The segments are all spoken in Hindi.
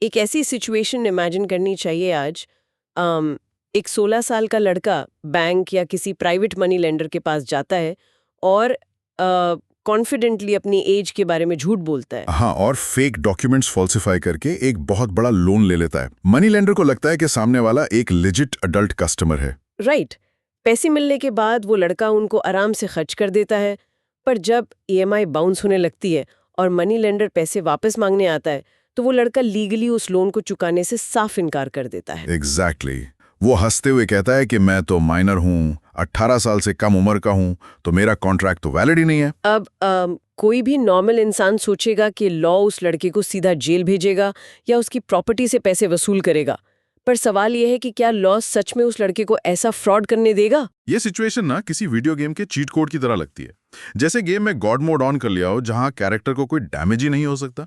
एक ऐसी सिचुएशन इमेजिन करनी चाहिए आज। एक 16 साल का लड़का बैंक या किसी प्राइवेट मनी लेंडर के पास जाता है और कॉन्फिडेंटली अपनी एज के बारे में झूठ बोलता है। हाँ, और फेक डॉक्यूमेंट्स फॉल्सिफाई करके एक बहुत बड़ा लोन ले लेता है। मनी लेंडर को लगता है कि सामने वाला एक लेजिट अडल्ट कस्टमर है। राइट। पैसे मिलने के बाद वो लड़का उनको आराम से खर्च कर देता है, पर जब ईएमआई बाउंस होने लगती है और मनी लेंडर पैसे वापस मांगने आता है तो वो लड़का लीगली उस लोन को चुकाने से साफ इनकार कर देता है। एग्जैक्टली। वो हंसते हुए कहता है कि मैं तो माइनर हूँ, 18 साल से कम उम्र का हूँ, तो मेरा कॉन्ट्रैक्ट तो वैलिड ही नहीं है। अब कोई भी नॉर्मल इंसान सोचेगा कि लॉ उस लड़के को सीधा जेल भेजेगा या उसकी प्रॉपर्टी से पैसे वसूल करेगा, पर सवाल यह है कि क्या लॉ सच में उस लड़के को ऐसा फ्रॉड करने देगा? ये सिचुएशन ना किसी वीडियो गेम के चीट कोड की तरह लगती है। जैसे गेम में गॉड मोड ऑन कर लिया हो, जहां कैरेक्टर को कोई डैमेज ही नहीं हो सकता।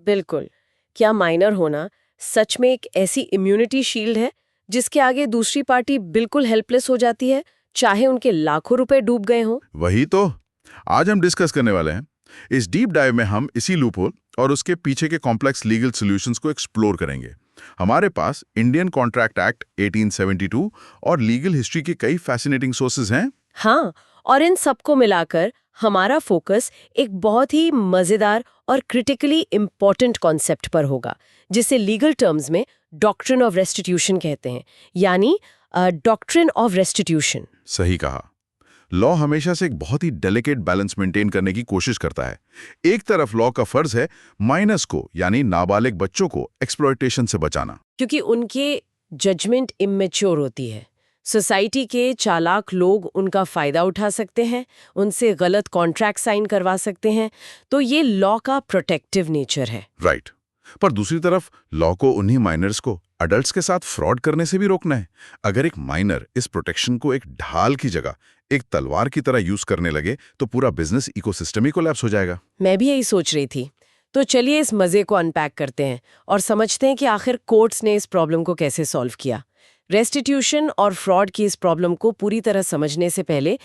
बिल्कुल। क्या माइनर होना सच में एक ऐसी इम्यूनिटी शील्ड है जिसके आगे दूसरी पार्टी बिल्कुल हेल्पलेस हो जाती है, चाहे उनके लाखों रुपए डूब गए हों? वही तो आज हम डिस्कस करने वाले हैं। इस डीप डाइव में हम इसी लूपहोल और उसके पीछे के कॉम्प्लेक्स लीगल सॉल्यूशंस को एक्सप्लोर करेंगे। हमारे पास इंडियन कॉन्ट्रैक्ट एक्ट 1872 और लीगल हिस्ट्री के कई फैसिनेटिंग सोर्सेज हैं। हाँ, और इन सबको मिलाकर हमारा फोकस एक बहुत ही मजेदार और क्रिटिकली इम्पोर्टेंट कॉन्सेप्ट पर होगा, जिसे लीगल टर्म्स में डॉक्ट्रिन ऑफ रेस्टिट्यूशन कहते हैं, यानी डॉक्ट्रिन ऑफ रेस्टिट्यूशन। सही कहा। लॉ हमेशा से एक बहुत ही डेलिकेट बैलेंस मेंटेन करने की कोशिश करता है। एक तरफ लॉ का फर्ज है माइनर्स को, यानी नाबालिग बच्चों को, एक्सप्लॉयटेशन से बचाना, क्योंकि उनके जजमेंट इमेच्योर होती है। सोसाइटी के चालाक लोग उनका फायदा उठा सकते हैं, उनसे गलत कॉन्ट्रैक्ट साइन करवा सकते हैं, तो ये लॉ का प्रोटेक्टिव नेचर है। राइट। पर दूसरी तरफ लॉ को उन्हीं माइनर्स को अडल्ट्स के साथ फ्रॉड करने से भी रोकना है। अगर एक माइनर इस प्रोटेक्शन को एक ढाल की जगह एक तलवार की तरह यूज करने लगे तो पूरा बिजनेस इकोसिस्टम ही कोलैप्स हो जाएगा। मैं भी यही सोच रही थी। तो चलिए इस मजे को अनपैक करते हैं और समझते हैं कि आखिर कोर्ट्स ने इस प्रॉब्लम को कैसे सॉल्व किया। रेस्टिट्यूशन और फ्रॉड की इस प्रॉब्लम को पूरी तरह समझने से पहले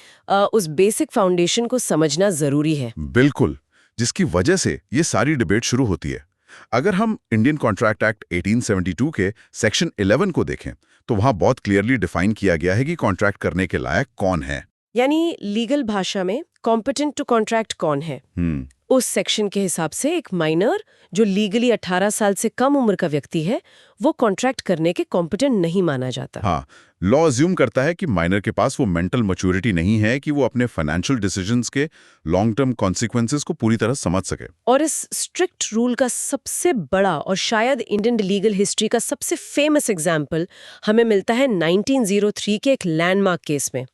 उस बेसिक फाउंडेशन को समझना जरूरी है। बिल्कुल, जिसकी वजह से ये सारी डिबेट शुरू होती है। अगर हम इंडियन कॉन्ट्रैक्ट एक्ट 1872 के सेक्शन 11 को देखें तो वहां बहुत क्लियरली डिफाइन किया गया है कि कॉन्ट्रैक्ट करने के लायक कौन है, यानी लीगल भाषा में कॉम्पिटेंट टू कॉन्ट्रैक्ट कौन है। उस सेक्शन के हिसाब से एक माइनर जो लीगली 18 साल से कम उम्र का व्यक्ति है, वो कॉन्ट्रैक्ट करने के कॉम्पिटेंट नहीं माना जाता। हाँ, लॉ अज्यूम करता है कि माइनर के पास वो मेंटल मैच्योरिटी नहीं है कि वो अपने फाइनेंशियल डिसीजंस के लॉन्ग टर्म कॉन्सिक्वेंसेस को पूरी तरह समझ सके। और इस स्ट्रिक्ट रूल का सबसे बड़ा और शायद इंडियन लीगल हिस्ट्री का सबसे फेमस एग्जाम्पल हमें मिलता है 1903 के एक लैंडमार्क केस में।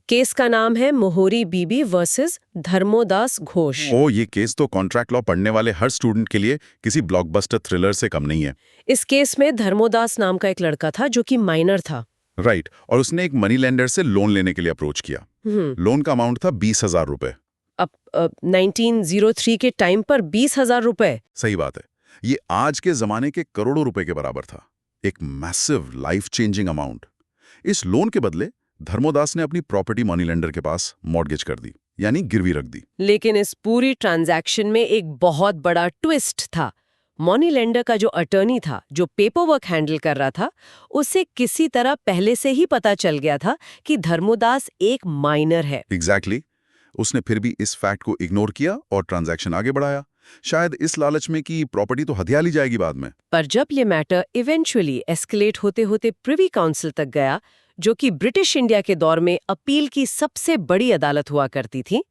केस का नाम है मोहरी बीबी वर्सेस धर्मोदास घोष। ये केस तो कॉन्ट्रैक्ट लॉ पढ़ने वाले हर स्टूडेंट के लिए किसी ब्लॉकबस्टर थ्रिलर से कम नहीं है। इस केस में धर्मोदास नाम का एक लड़का था जो कि माइनर था। राइट। और उसने एक मनी लेंडर से लोन लेने के लिए अप्रोच किया। लोन का अमाउंट था 20,000 रुपए। अब 1903 के टाइम पर 20,000 रुपए। सही बात है। ये आज के जमाने के करोड़ों रुपए के बराबर था। एक मैसिव लाइफ चेंजिंग अमाउंट। इस लोन के बदले धर्मोदास ने अपनी प्रॉपर्टी मनी लेंडर के पास मॉर्गेज कर दी, यानी गिरवी रख दी। लेकिन इस पूरी ट्रांजैक्शन में एक बहुत बड़ा ट्विस्ट था। मनी लेंडर का जो अटर्नी था, जो पेपर वर्क हैंडल कर रहा था, उसे किसी तरह पहले से ही पता चल गया था कि धर्मोदास एक माइनर है। एग्जैक्टली। उसने फिर भी इस फैक्ट को इग्नोर किया और ट्रांजैक्शन आगे बढ़ाया, शायद इस लालच में कि प्रॉपर्टी तो हथिया ली जाएगी बाद में। पर जब ये मैटर इवेंचुअली एस्केलेट होते होते प्रिवी काउंसिल तक गया, जो कि ब्रिटिश इंडिया के दौर में अपील की सबसे बड़ी अदालत हुआ करती थी,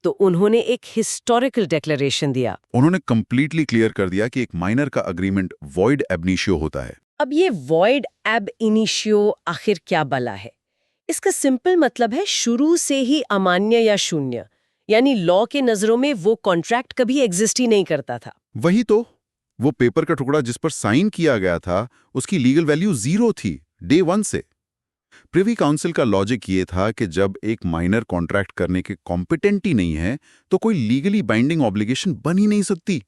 तो उन्होंने एक हिस्टोरिकल डिक्लेरेशन दिया। उन्होंने कंप्लीटली क्लियर कर दिया कि एक माइनर का अग्रीमेंट वॉइड एब इनिशियो होता है। अब ये वॉइड एब इनिशियो आखिर क्या बला है? इसका सिंपल मतलब है शुरू से ही अमान्य या शून्य, यानी लॉ के नजरों में वो कॉन्ट्रैक्ट कभी एग्जिस्ट ही नहीं करता था। वही तो, वो पेपर का टुकड़ा जिस पर साइन किया गया था उसकी लीगल वैल्यू 0 थी डे 1 से। प्रिवी काउंसिल का लॉजिक ये था कि जब एक माइनर कॉन्ट्रैक्ट करने के कॉम्पिटेंट ही नहीं है तो कोई लीगली बाइंडिंग ऑब्लिगेशन बन ही नहीं सकती।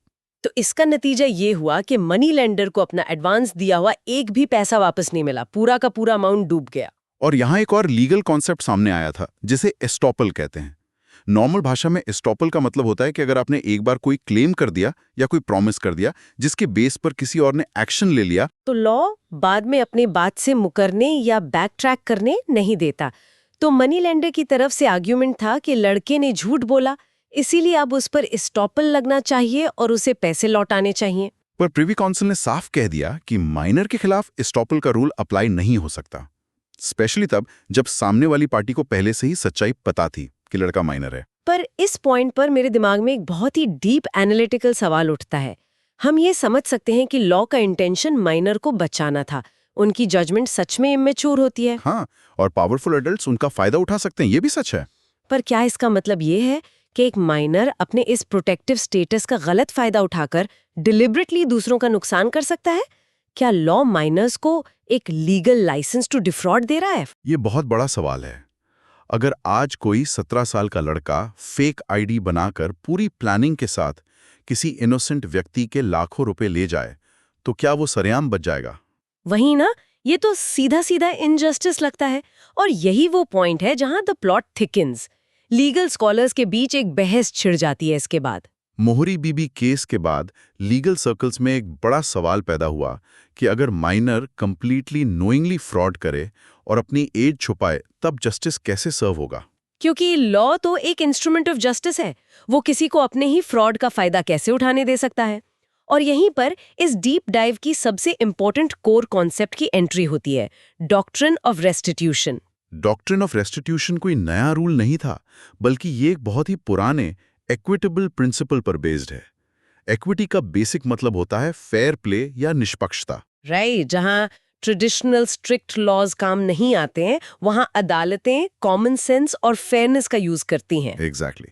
तो इसका नतीजा ये हुआ कि मनी लेंडर को अपना एडवांस दिया हुआ एक भी पैसा वापस नहीं मिला, पूरा का पूरा अमाउंट डूब गया। और यहाँ एक और लीगल कॉन्सेप्ट सामने आया था जिसे एस्टॉपल कहते हैं। नॉर्मल भाषा में एस्टॉपल का मतलब होता है कि अगर आपने एक बार कोई क्लेम कर दिया या कोई प्रॉमिस कर दिया जिसके बेस पर किसी और ने एक्शन ले लिया, तो लॉ बाद में अपनी बात से मुकरने या बैक ट्रैक करने नहीं देता। तो मनी लेंडर की तरफ से आर्ग्यूमेंट था कि लड़के ने झूठ बोला, इसीलिए अब उस पर एस्टॉपल लगना चाहिए और उसे पैसे लौटाने चाहिए। पर प्रिवी काउंसिल ने साफ कह दिया कि माइनर के खिलाफ एस्टॉपल का रूल अप्लाई नहीं हो सकता, स्पेशली तब जब सामने वाली पार्टी को पहले से ही सच्चाई पता थी कि लड़का माइनर है। पर इस पॉइंट पर मेरे दिमाग में एक बहुत ही डीप एनालिटिकल सवाल उठता है। हम ये समझ सकते हैं कि लॉ का इंटेंशन माइनर को बचाना था, उनकी जजमेंट सच में इमेच्योर होती है। हाँ, और पावरफुल एडल्ट्स उनका फायदा उठा सकते हैं, ये भी सच है। पर क्या इसका मतलब ये है कि एक माइनर अपने इस प्रोटेक्टिव स्टेटस का गलत फायदा उठाकर डिलिबरेटली दूसरों का नुकसान कर सकता है? क्या लॉ माइनर्स को एक लीगल लाइसेंस टू डिफ्रॉड दे रहा है? ये बहुत बड़ा सवाल है। अगर आज कोई 17 साल का लड़का फेक आईडी बनाकर पूरी प्लानिंग के साथ किसी इनोसेंट व्यक्ति के लाखों रुपए ले जाए, तो क्या वो सरेआम बच जाएगा? वही ना, ये तो सीधा सीधा इनजस्टिस लगता है। और यही वो पॉइंट है जहां the plot thickens. Legal scholars के बीच एक बहस छिड़ जाती है इसके बाद। मोहरी बीबी केस के बाद लीगल सर्कल्स में एक बड़ा सवाल पैदा हुआ कि अगर माइनर कंप्लीटली नोइंगली फ्रॉड करे और अपनी एज छुपाए, तब जस्टिस कैसे सर्व होगा? क्योंकि लॉ तो एक इंस्ट्रूमेंट ऑफ जस्टिस है, वो किसी को अपने ही फ्रॉड का फायदा कैसे उठाने दे सकता है। और यहीं पर इस डीप डाइव की सबसे इंपॉर्टेंट कोर कॉन्सेप्ट की एंट्री होती है, doctrine of restitution. Doctrine of restitution कोई नया रूल नहीं था, बल्कि ये एक बहुत ही पुराने इक्विटेबल प्रिंसिपल पर बेस्ड है। इक्विटी का बेसिक मतलब होता है फेयर प्ले या निष्पक्षता। राइट, जहां ट्रेडिशनल स्ट्रिक्ट लॉज काम नहीं आते हैं, वहां अदालतें कॉमन सेंस और फेयरनेस का यूज करती हैं। एग्जैक्टली।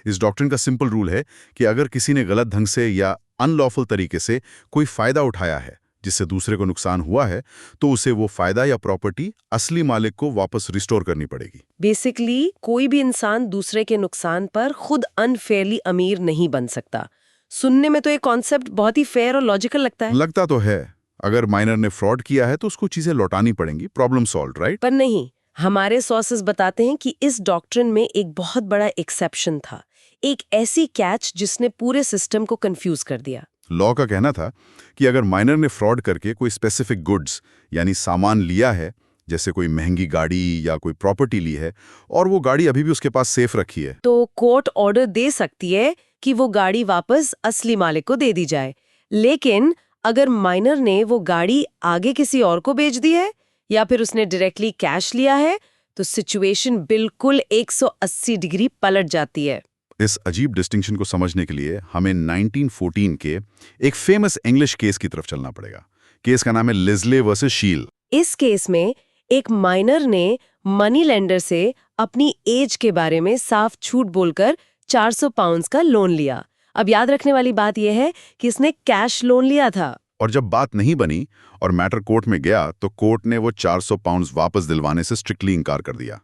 इस डॉक्ट्रिन का सिंपल रूल है कि अगर किसी ने गलत ढंग से या अनलॉफुल तरीके से कोई फायदा उठाया है जिससे दूसरे को नुकसान हुआ है, तो उसे वो फायदा या प्रॉपर्टी असली मालिक को वापस रिस्टोर करनी पड़ेगी। बेसिकली कोई भी इंसान दूसरे के नुकसान पर खुद अनफेयरली अमीर नहीं बन सकता। सुनने में तो ये कॉन्सेप्ट बहुत ही फेयर और लॉजिकल लगता है। लगता तो है, अगर माइनर ने फ्रॉड किया है तो उसको चीजें लौटानी पड़ेंगी, प्रॉब्लम सॉल्व, राइट? पर नहीं, हमारे सोर्सेज बताते हैं कि इस डॉक्ट्रिन में एक बहुत बड़ा एक्सेप्शन था, एक ऐसी कैच जिसने पूरे सिस्टम को कंफ्यूज कर दिया। लॉ का कहना था कि अगर माइनर ने फ्रॉड करके कोई स्पेसिफिक गुड्स यानी सामान लिया है, जैसे कोई महंगी गाड़ी या कोई प्रॉपर्टी ली है, और वो गाड़ी अभी भी उसके पास सेफ रखी है, तो कोर्ट ऑर्डर दे सकती है कि वो गाड़ी वापस असली मालिक को दे दी जाए। लेकिन अगर माइनर ने वो गाड़ी आगे किसी और को बेच दी है या फिर उसने डायरेक्टली कैश लिया है, तो सिचुएशन बिल्कुल 180 डिग्री पलट जाती है। इस अजीब डिस्टिंक्शन को समझने के लिए हमें 1914 के एक फेमस इंग्लिश केस की तरफ चलना पड़ेगा। केस का नाम है लिजले वर्सेस शील। इस केस में एक माइनर ने मनी लेंडर से अपनी एज के बारे में साफ झूठ बोलकर 400 पाउंड्स का लोन लिया। अब याद रखने वाली बात यह है कि इसने कैश लोन लिया था। और जब बात नहीं बनी और मैटर कोर्ट में गया, तो कोर्ट ने वो 400 पाउंड्स वापस दिलवाने से स्ट्रिक्टली इनकार कर दिया।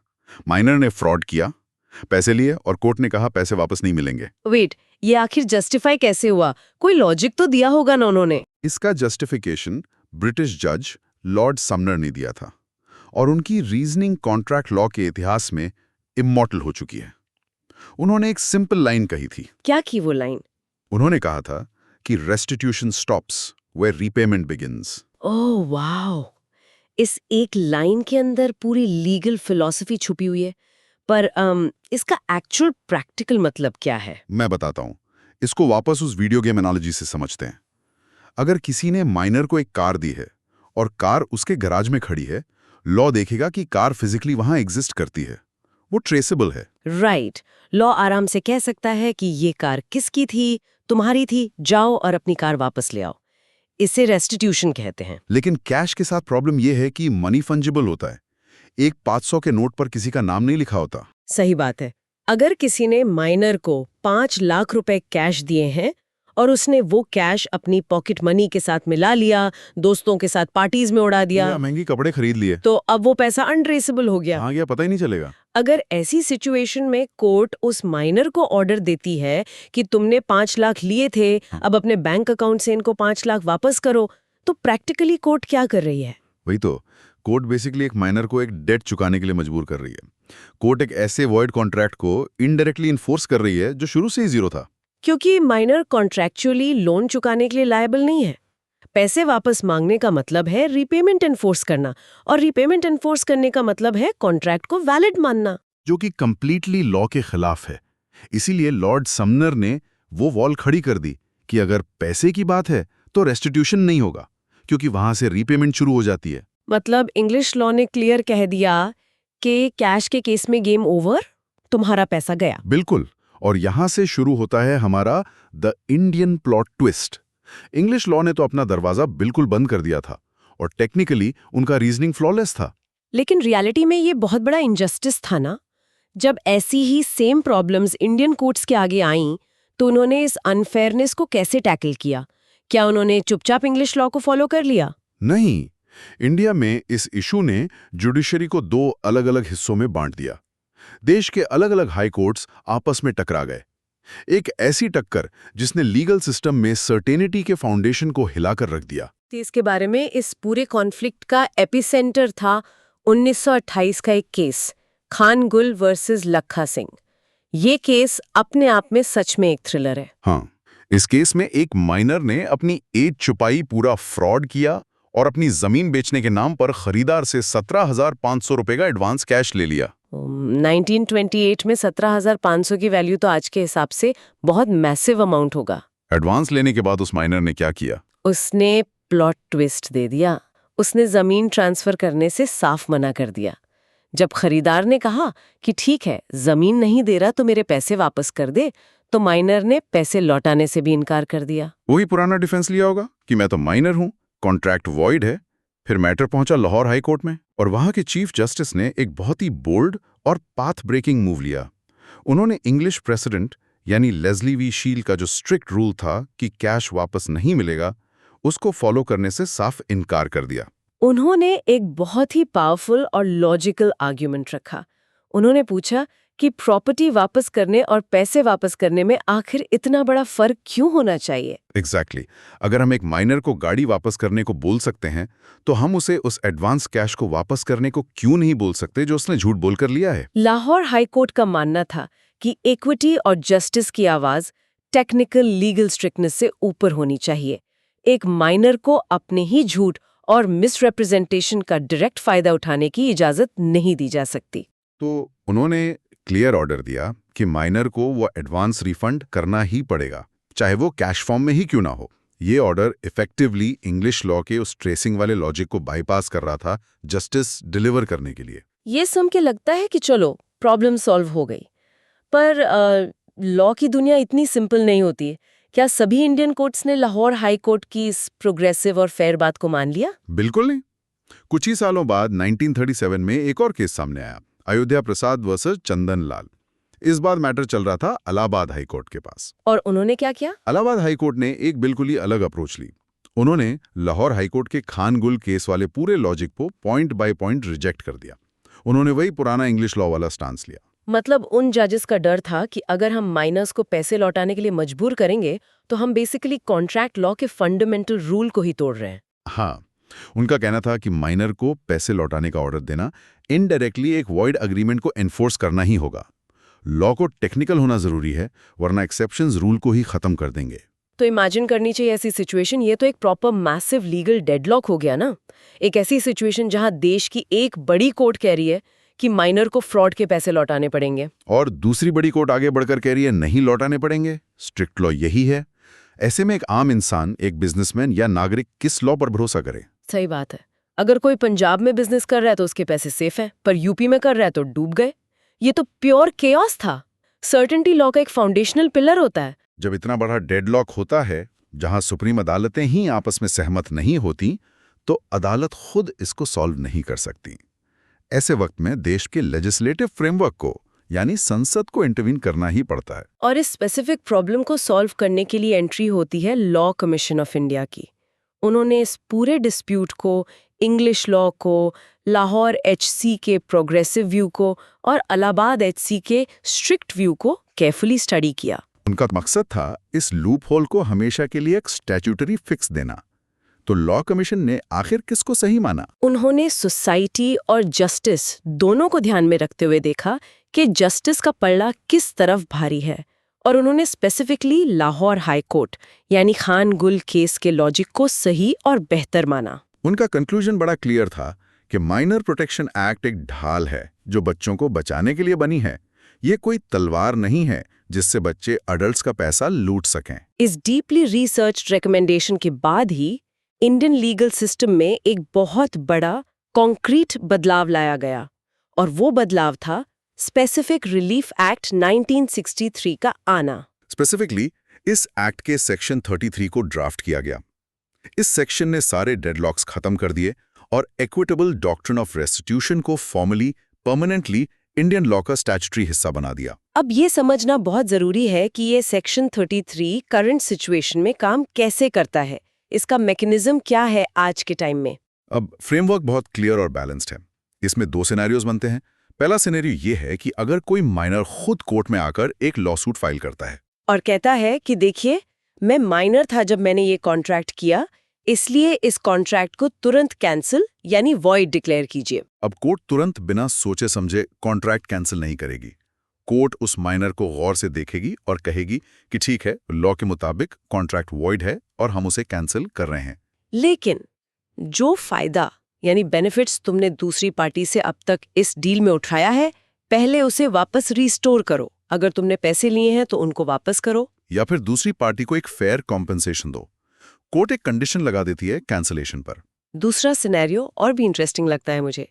माइनर ने फ्रॉड किया, पैसे लिए, और कोर्ट ने कहा पैसे वापस नहीं मिलेंगे। वेट, ये आखिर जस्टिफाई कैसे हुआ? कोई लॉजिक तो दिया होगा ना उन्होंने। इसका जस्टिफिकेशन ब्रिटिश जज लॉर्ड समनर ने दिया था, और उनकी रीजनिंग कॉन्ट्रैक्ट लॉ के इतिहास में इमॉर्टल हो चुकी है। उन्होंने एक सिंपल लाइन कही थी। क्या की वो लाइन? उन्होंने कहा था कि restitution stops where repayment begins. Oh wow, इस एक लाइन के अंदर पूरी लीगल फिलॉसफी छुपी हुई है। पर इसका एक्चुअल प्रैक्टिकल मतलब क्या है? मैं बताता हूं। इसको वापस उस वीडियो गेम एनालॉजी से समझते हैं। अगर किसी ने माइनर को एक कार दी है और कार उसके गैराज में खड़ी है, लॉ देखेगा कि कार फिजिकली वहां एग्जिस्ट करती है, वो ट्रेसेबल है। राइट, लॉ आराम से कह सकता है कि ये कार किसकी थी, तुम्हारी थी, जाओ और अपनी कार वापस ले आओ। इसे रेस्टिट्यूशन कहते हैं। लेकिन कैश के साथ प्रॉब्लम यह है कि मनी फंजिबल होता है। एक 500 के नोट पर किसी का नाम नहीं लिखा होता। सही बात है। अगर किसी ने माइनर को 5 लाख रुपए कैश दिए हैं और उसने वो कैश अपनी पॉकेट मनी के साथ मिला लिया, दोस्तों के साथ पार्टीज में उड़ा दिया, महंगी कपड़े खरीद लिए, तो अब वो पैसा अनट्रेसेबल हो गया। कहाँ गया पता ही नहीं चलेगा। अगर ऐसी सिचुएशन में कोर्ट उस माइनर को ऑर्डर देती है कि तुमने 5 लाख लिए थे, अब अपने बैंक अकाउंट से इनको 5 लाख वापस करो, तो प्रैक्टिकली कोर्ट क्या कर रही है? वही तो, कोर्ट बेसिकली एक माइनर को एक डेट चुकाने के लिए मजबूर कर रही है। कोर्ट एक ऐसे वॉइड कॉन्ट्रैक्ट को इनडायरेक्टली इन्फोर्स कर रही है जो शुरू से ही जीरो था। क्योंकि माइनर कॉन्ट्रैक्चुअली लोन चुकाने के लिए लायबल नहीं है। पैसे वापस मांगने का मतलब है रीपेमेंट एनफोर्स करना, और रीपेमेंट एनफोर्स करने का मतलब है कॉन्ट्रैक्ट को वैलिड मानना, जो कि कंप्लीटली लॉ के खिलाफ है। इसीलिए लॉर्ड समनर ने वो वॉल खड़ी कर दी कि अगर पैसे की बात है तो रेस्टिट्यूशन नहीं होगा, क्योंकि वहां से रीपेमेंट शुरू हो जाती है। मतलब इंग्लिश लॉ ने क्लियर कह दिया कि कैश के केस में गेम ओवर, तुम्हारा पैसा गया। बिल्कुल। और यहां से शुरू होता है हमारा the Indian plot twist. English law ने तो अपना दरवाजा बिल्कुल बंद कर दिया था और टेक्निकली उनका रीजनिंग फ्लॉलेस था। लेकिन रियलिटी में ये बहुत बड़ा इनजस्टिस था ना। जब ऐसी ही सेम प्रॉब्लम्स इंडियन कोर्ट्स के आगे आईं, तो उन्होंने इस अनफेयरनेस को कैसे टैकल किया? क्या उन्होंने चुपचाप इंग्लिश लॉ को फॉलो कर लिया? नहीं, इंडिया में इस इशू ने जुडिशरी को दो अलग-अलग हिस्सों में बांट दिया। देश के अलग-अलग हाई कोर्ट्स आपस में टकरा गए। एक ऐसी टक्कर जिसने लीगल सिस्टम में सर्टेनिटी के फाउंडेशन को हिलाकर रख दिया। इसके बारे में, इस पूरे कॉन्फ्लिक्ट का एपिसेंटर था 1928 का एक केस, खानगुल वर्सेस लखा सिंह। ये केस अपने आप में सच में एक थ्रिलर है। हाँ, इस केस में एक माइनर ने अपनी एज छुपाई, पूरा फ्रॉड किया और अपनी जमीन बेचने के नाम पर खरीदार से 17,500 रुपए का एडवांस कैश ले लिया। 1928 में 17,500 की वैल्यू तो आज के हिसाब से बहुत मैसिव अमाउंट होगा। एडवांस लेने के बाद उस माइनर ने क्या किया? उसने प्लॉट ट्विस्ट दे दिया। उसने जमीन ट्रांसफर करने से साफ मना कर दिया। जब खरीदार ने कहा कि ठीक है, जमीन नहीं दे रहा तो मेरे पैसे वापस कर दे, तो माइनर ने पैसे लौटाने से भी इनकार कर दिया। वही पुराना डिफेंस लिया होगा कि मैं तो माइनर हूं, कॉन्ट्रैक्ट वॉइड है। फिर मैटर पहुंचा लाहौर हाई कोर्ट में और वहां के चीफ जस्टिस ने एक बहुत ही बोल्ड और पाथ ब्रेकिंग मूव लिया। उन्होंने इंग्लिश प्रेसिडेंट यानी लेस्ली वी शील का जो स्ट्रिक्ट रूल था कि कैश वापस नहीं मिलेगा, उसको फॉलो करने से साफ इनकार कर दिया। उन्होंने एक बहुत ही पावरफुल और लॉजिकल आर्ग्यूमेंट रखा। उन्होंने पूछा कि प्रॉपर्टी वापस करने और पैसे वापस करने में आखिर इतना बड़ा फर्क क्यों होना चाहिए? एग्जैक्टली। अगर हम एक माइनर को गाड़ी वापस करने को बोल सकते हैं, तो हम उसे उस एडवांस कैश को वापस करने को क्यों नहीं बोल सकते जो उसने झूठ बोलकर लिया है? लाहौर हाई कोर्ट का मानना था कि इक्विटी और जस्टिस की आवाज टेक्निकल लीगल स्ट्रिक्टनेस से ऊपर होनी चाहिए। एक माइनर को अपने ही झूठ और मिसरिप्रेजेंटेशन का डायरेक्ट फायदा उठाने की इजाजत नहीं दी जा सकती। तो उन्होंने क्लियर ऑर्डर दिया कि माइनर को वो एडवांस रिफंड करना ही पड़ेगा, चाहे वो कैश फॉर्म में ही क्यों ना हो। ये ऑर्डर इफेक्टिवली इंग्लिश लॉ के उस ट्रेसिंग वाले लॉजिक को बाईपास कर रहा था जस्टिस डिलीवर करने के लिए। ये सुन के लगता है कि चलो प्रॉब्लम सॉल्व हो गई, पर लॉ की दुनिया इतनी सिंपल नहीं होती है। क्या सभी इंडियन कोर्ट्स ने लाहौर हाई कोर्ट की इस प्रोग्रेसिव और फेयर बात को मान लिया? बिल्कुल नहीं। कुछ ही सालों बाद 1937 में एक और केस सामने आया, अयोध्या प्रसाद वर्सेस चंदन लाल। इस बार मैटर चल रहा था इलाहाबाद हाई कोर्ट के पास। और उन्होंने क्या किया? इलाहाबाद हाई कोर्ट ने एक बिल्कुल ही अलग अप्रोच ली। उन्होंने लाहौर हाई कोर्ट के खानगुल केस वाले पूरे लॉजिक को पॉइंट बाय पॉइंट रिजेक्ट कर दिया। उन्होंने वही पुराना इंग्लिश लॉ वाला स्टांस लिया। मतलब उन जजेस का डर था कि अगर हम माइनर्स को पैसे लौटाने के लिए मजबूर करेंगे तो हम बेसिकली कॉन्ट्रैक्ट लॉ के फंडामेंटल रूल को ही तोड़ रहे हैं। हाँ, उनका कहना था कि माइनर को पैसे लौटाने का ऑर्डर देना इनडायरेक्टली एक वॉइड अग्रीमेंट को एनफोर्स करना ही होगा। लॉ को टेक्निकल होना जरूरी है, वरना एक्सेप्शंस रूल को ही खत्म कर देंगे। तो इमेजिन करनी चाहिए ऐसी सिचुएशन। ये तो एक प्रॉपर मैसिव लीगल डेडलॉक हो गया ना। एक ऐसी सिचुएशन जहां देश की एक बड़ी कोर्ट कह रही है कि माइनर को फ्रॉड के पैसे लौटाने पड़ेंगे, और दूसरी बड़ी कोर्ट आगे बढ़कर कह रही है नहीं लौटाने पड़ेंगे। स्ट्रिक्ट लॉ यही है। ऐसे में एक आम इंसान, एक बिजनेसमैन या नागरिक किस लॉ पर भरोसा करे? सही बात है। अगर कोई पंजाब में बिजनेस कर रहा है तो उसके पैसे सेफ हैं, पर यूपी में कर रहा है तो डूब गए। ये तो प्योर केओस था। सर्टेनिटी लॉ का एक फाउंडेशनल पिलर होता है। जब इतना बड़ा डेडलॉक होता है, जहां सुप्रीम अदालतें ही आपस में सहमत नहीं होती, तो अदालत खुद इसको सॉल्व नहीं कर सकती। ऐसे वक्त में देश के लेजिस्लेटिव फ्रेमवर्क को, यानी संसद को इंटरवीन करना ही पड़ता है। और इस स्पेसिफिक प्रॉब्लम को सॉल्व करने के लिए एंट्री होती है लॉ कमीशन ऑफ इंडिया की। उन्होंने इस पूरे डिस्प्यूट को, इंग्लिश लॉ को, लाहौर एचसी के प्रोग्रेसिव व्यू को और इलाहाबाद एचसी के स्ट्रिक्ट व्यू को केयरफुली स्टडी किया। उनका मकसद था इस लूप होल को हमेशा के लिए एक स्टैट्यूटरी फिक्स देना। तो लॉ कमीशन ने आखिर किसको सही माना? उन्होंने सोसाइटी और जस्टिस दोनों को ध्यान में रखते हुए देखा कि जस्टिस का पल्ला किस तरफ भारी है, और उन्होंने स्पेसिफिकली लाहौर हाई कोर्ट यानी खान गुल केस के लॉजिक को सही और बेहतर माना। उनका कंक्लूजन बड़ा क्लियर था कि माइनर प्रोटेक्शन एक्ट एक ढाल है जो बच्चों को बचाने के लिए बनी है। ये कोई तलवार नहीं है जिससे बच्चे अडल्ट्स का पैसा लूट सकें। इस डीपली रिसर्च्ड रिकमेंडेशन के बाद ही इंडियन लीगल सिस्टम में एक बहुत बड़ा कॉन्क्रीट बदलाव लाया गया, और वो बदलाव था स्पेसिफिक रिलीफ एक्ट 1963 का आना। स्पेसिफिकली इस एक्ट के सेक्शन 33 को ड्राफ्ट किया गया। इस सेक्शन ने सारे डेडलॉक्स खत्म कर दिए और इक्विटेबल डॉक्ट्रिन ऑफ रेस्टिट्यूशन को फॉर्मली परमानेंटली इंडियन लॉ का स्टैट्यूटरी हिस्सा बना दिया। अब ये समझना बहुत जरूरी है कि ये सेक्शन 33 करंट सिचुएशन में काम कैसे करता है, इसका मैकेनिज्म क्या है आज के टाइम में। अब फ्रेमवर्क बहुत क्लियर और बैलेंस्ड है। इसमें 2 सिनेरियोज बनते हैं। पहला सिनेरियो ये है कि अगर कोई माइनर खुद कोर्ट में आकर एक लॉसूट फाइल करता है और कहता है कि देखिए, मैं माइनर था जब मैंने ये कॉन्ट्रैक्ट किया, इसलिए इस कॉन्ट्रैक्ट को तुरंत कैंसिल यानी वॉइड डिक्लेयर कीजिए। अब कोर्ट तुरंत बिना सोचे समझे कॉन्ट्रैक्ट कैंसिल नहीं करेगी। कोर्ट उस माइनर को गौर से देखेगी और कहेगी कि ठीक है, लॉ के मुताबिक कॉन्ट्रैक्ट वॉइड है और हम उसे कैंसिल कर रहे हैं। लेकिन जो फायदा यानी बेनिफिट्स तुमने दूसरी पार्टी से अब तक इस डील में उठाया है, पहले उसे वापस रिस्टोर करो। अगर तुमने पैसे लिए हैं तो उनको वापस करो, या फिर दूसरी पार्टी को एक फेयर कॉम्पेंसेशन दो। कोर्ट एक कंडीशन लगा देती है कैंसिलेशन पर। दूसरा सिनेरियो और भी इंटरेस्टिंग लगता है मुझे।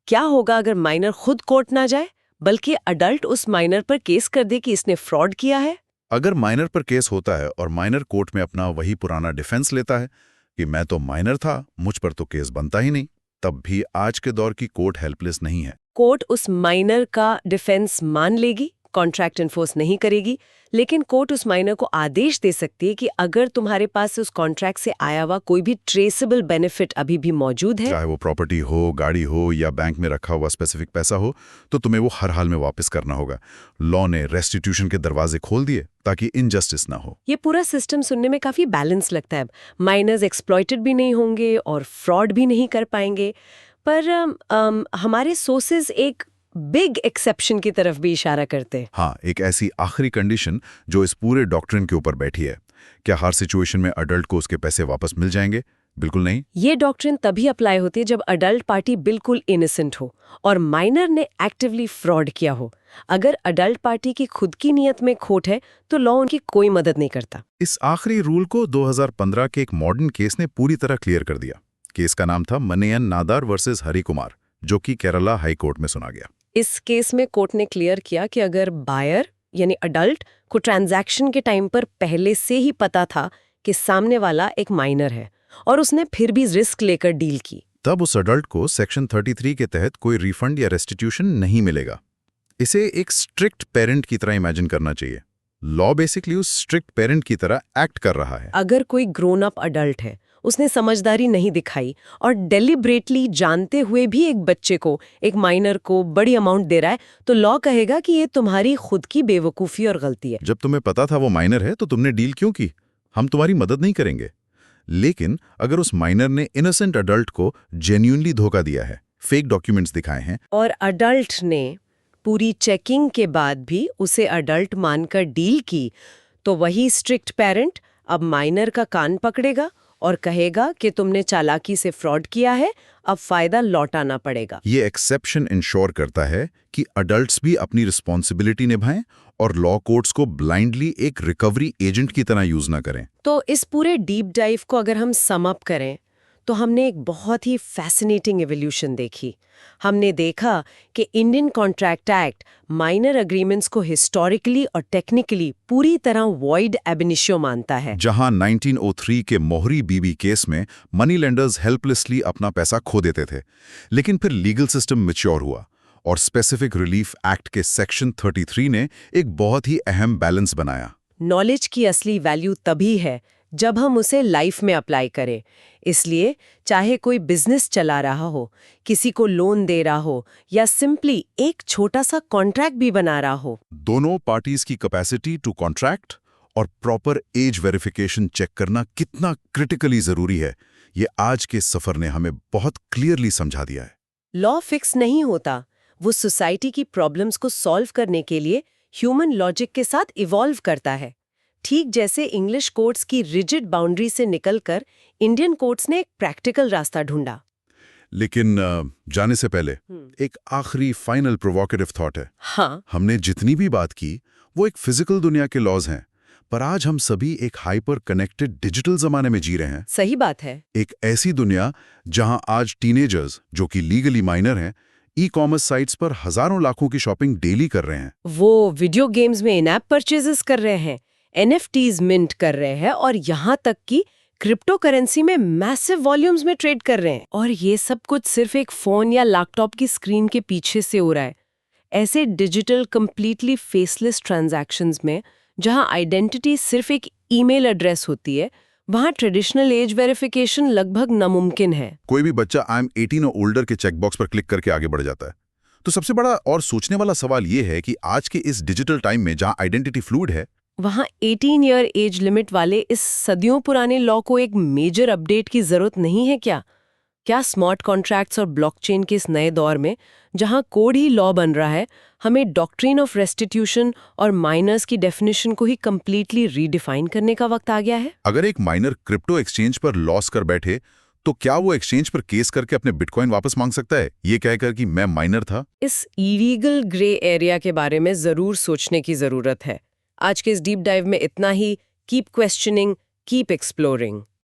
क्या होगा अगर माइनर खुद कोर्ट ना जाए, बल्कि अडल्ट उस माइनर पर केस कर दे कि इसने फ्रॉड किया है? अगर माइनर पर केस होता है और माइनर कोर्ट में अपना वही पुराना डिफेंस लेता है कि मैं तो माइनर था, मुझ पर तो केस बनता ही नहीं, तब भी आज के दौर की कोर्ट हेल्पलेस नहीं है। कोर्ट उस माइनर का डिफेंस मान लेगी, कॉन्ट्रैक्ट इन्फोर्स नहीं करेगी, लेकिन कोर्ट उस माइनर को आदेश दे सकती है कि अगर तुम्हारे पास उस कॉन्ट्रैक्ट से आया हुआ कोई भी ट्रेसेबल बेनिफिट अभी भी मौजूद है, चाहे वो प्रॉपर्टी हो, गाड़ी हो या बैंक में रखा हुआ स्पेसिफिक पैसा हो, तो तुम्हें वो हर हाल में वापस करना होगा। लॉ ने रेस्टिट्यूशन के दरवाजे खोल दिए ताकि इनजस्टिस ना हो। ये पूरा सिस्टम सुनने में काफी बैलेंस लगता है। माइनर्स एक्सप्लॉइटेड भी नहीं होंगे और फ्रॉड भी नहीं कर पाएंगे। पर हमारे सोर्सेज एक बिग एक्सेप्शन की तरफ भी इशारा करते हैं। हाँ, एक ऐसी आखिरी कंडीशन जो इस पूरे डॉक्ट्रिन के ऊपर बैठी है। क्या हर सिचुएशन में अडल्ट को उसके पैसे वापस मिल जाएंगे? बिल्कुल नहीं। ये डॉक्ट्रिन तभी अप्लाई होती है जब अडल्ट पार्टी बिल्कुल इनोसेंट हो और माइनर ने एक्टिवली फ्रॉड किया हो। अगर अडल्ट पार्टी की खुद की नीयत में खोट है तो लॉ उनकी कोई मदद नहीं करता। इस आखिरी रूल को 2015 के एक मॉडर्न केस ने पूरी तरह क्लियर कर दिया। केस का नाम था मनेयन नादार वर्सेस हरि कुमार, जो कि केरला हाई कोर्ट में सुना गया। इस केस में कोर्ट ने क्लियर किया कि अगर बायर यानी अडल्ट को ट्रांजैक्शन के टाइम पर पहले से ही पता था कि सामने वाला एक माइनर है और उसने फिर भी रिस्क लेकर डील की, तब उस अडल्ट को सेक्शन 33 के तहत कोई रिफंड या रेस्टिट्यूशन नहीं मिलेगा। इसे एक स्ट्रिक्ट पेरेंट की तरह इमेजिन करना चाहिए। लॉ बेसिकली उस स्ट्रिक्ट पेरेंट की तरह एक्ट कर रहा है। अगर कोई ग्रोन अप अडल्ट है, उसने समझदारी नहीं दिखाई और डेलिब्रेटली जानते हुए भी एक बच्चे को, एक माइनर को बड़ी अमाउंट दे रहा है, तो लॉ कहेगा कि ये तुम्हारी खुद की बेवकूफ़ी और गलती है। जब तुम्हें पता था वो माइनर है तो तुमने डील क्यों की? हम तुम्हारी मदद नहीं करेंगे। लेकिन अगर उस माइनर ने इनोसेंट अडल्ट को जेन्युइनली धोखा दिया है, फेक डॉक्यूमेंट्स दिखाए हैं, और अडल्ट ने पूरी चेकिंग के बाद भी उसे अडल्ट मानकर डील की, तो वही स्ट्रिक्ट पेरेंट अब माइनर का कान पकड़ेगा और कहेगा कि तुमने चालाकी से फ्रॉड किया है, अब फायदा लौटाना पड़ेगा। ये एक्सेप्शन इंश्योर करता है कि अडल्ट्स भी अपनी रिस्पॉन्सिबिलिटी निभाएं और लॉ कोर्ट्स को ब्लाइंडली एक रिकवरी एजेंट की तरह यूज ना करें। तो इस पूरे डीप डाइव को अगर हम सम अप करें तो हमने एक बहुत ही फैसिनेटिंग एवोल्यूशन देखी। हमने देखा कि Indian contract act minor agreements को हिस्टोरिकली और टेक्निकली पूरी तरह वॉइड एब इनिशियो मानता है। जहां 1903 के मोहरी बीबी केस में मनी लेंडर्स हेल्पलेसली अपना पैसा खो देते थे, लेकिन फिर लीगल सिस्टम मैच्योर हुआ और स्पेसिफिक रिलीफ एक्ट के सेक्शन 33 ने एक बहुत ही अहम बैलेंस बनाया। नॉलेज की असली वैल्यू तभी है जब हम उसे लाइफ में अप्लाई करें। इसलिए चाहे कोई बिजनेस चला रहा हो, किसी को लोन दे रहा हो या सिंपली एक छोटा सा कॉन्ट्रैक्ट भी बना रहा हो, दोनों पार्टीज की कैपेसिटी टू कॉन्ट्रैक्ट और प्रॉपर एज वेरिफिकेशन चेक करना कितना क्रिटिकली जरूरी है, ये आज के सफर ने हमें बहुत क्लियरली समझा दिया है। लॉ फिक्स नहीं होता, वो सोसाइटी की प्रॉब्लम्स को सॉल्व करने के लिए ह्यूमन लॉजिक के साथ इवॉल्व करता है। ठीक जैसे इंग्लिश कोर्ट्स की रिजिड बाउंड्री से निकलकर इंडियन कोर्ट्स ने एक प्रैक्टिकल रास्ता ढूंढा। लेकिन जाने से पहले एक आखिरी फाइनल प्रोवोकेटिव थॉट है। हाँ, हमने जितनी भी बात की वो एक फिजिकल दुनिया के लॉज हैं, पर आज हम सभी एक हाइपर कनेक्टेड डिजिटल जमाने में जी रहे हैं। सही बात है। एक ऐसी दुनिया जहां आज टीनेजर्स जो कि लीगली माइनर हैं, ई-कॉमर्स साइट्स पर हजारों लाखों की शॉपिंग डेली कर रहे हैं। वो वीडियो गेम्स में इन-ऐप परचेजेस कर रहे हैं, NFTs मिंट कर रहे हैं और यहाँ तक कि क्रिप्टो करेंसी में मैसिव वॉल्यूम्स में ट्रेड कर रहे हैं। और ये सब कुछ सिर्फ एक फोन या लैपटॉप की स्क्रीन के पीछे से हो रहा है। ऐसे डिजिटल कंप्लीटली फेसलेस ट्रांजैक्शंस में जहां आइडेंटिटी सिर्फ एक ईमेल एड्रेस होती है, वहां ट्रेडिशनल एज वेरिफिकेशन लगभग नामुमकिन है। कोई भी बच्चा आई एम 18 और ओल्डर के चेकबॉक्स पर क्लिक करके आगे बढ़ जाता है। तो सबसे बड़ा और सोचने वाला सवाल ये है कि आज के इस डिजिटल टाइम में जहां आइडेंटिटी फ्लूइड है, वहां 18 ईयर एज लिमिट वाले इस सदियों पुराने लॉ को एक मेजर अपडेट की जरूरत नहीं है क्या? क्या स्मार्ट कॉन्ट्रैक्ट्स और ब्लॉकचेन के इस नए दौर में, जहां कोड ही लॉ बन रहा है, हमें डॉक्ट्रिन ऑफ रेस्टिट्यूशन और माइनर्स की डेफिनेशन को ही कंप्लीटली रीडिफाइन करने का वक्त आ गया है? अगर एक माइनर क्रिप्टो एक्सचेंज पर लॉस कर बैठे, तो क्या वो एक्सचेंज पर केस करके अपने बिटकॉइन वापस मांग सकता है, ये कहकर कि मैं माइनर था? इस इलीगल ग्रे एरिया के बारे में जरूर सोचने की जरूरत है। आज के इस डीप डाइव में इतना ही। Keep questioning, keep exploring.